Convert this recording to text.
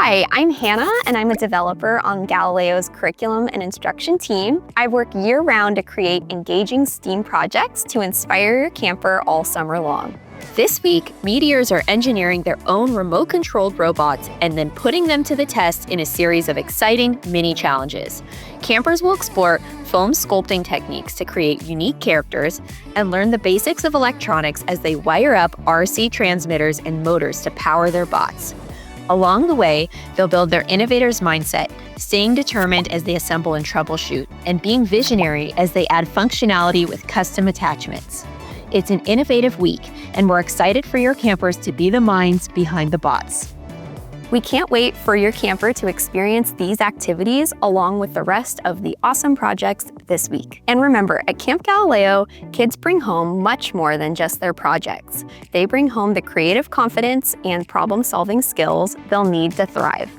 Hi, I'm Hannah, and I'm a developer on Galileo's curriculum and instruction team. I work year-round to create engaging STEAM projects to inspire your camper all summer long. This week, Meteors are engineering their own remote-controlled robots and then putting them to the test in a series of exciting mini challenges. Campers will explore foam sculpting techniques to create unique characters and learn the basics of electronics as they wire up RC transmitters and motors to power their bots. Along the way, they'll build their innovator's mindset, staying determined as they assemble and troubleshoot, and being visionary as they add functionality with custom attachments. It's an innovative week, and we're excited for your campers to be the minds behind the bots. We can't wait for your camper to experience these activities along with the rest of the awesome projects this week. And remember, at Camp Galileo, kids bring home much more than just their projects. They bring home the creative confidence and problem-solving skills they'll need to thrive.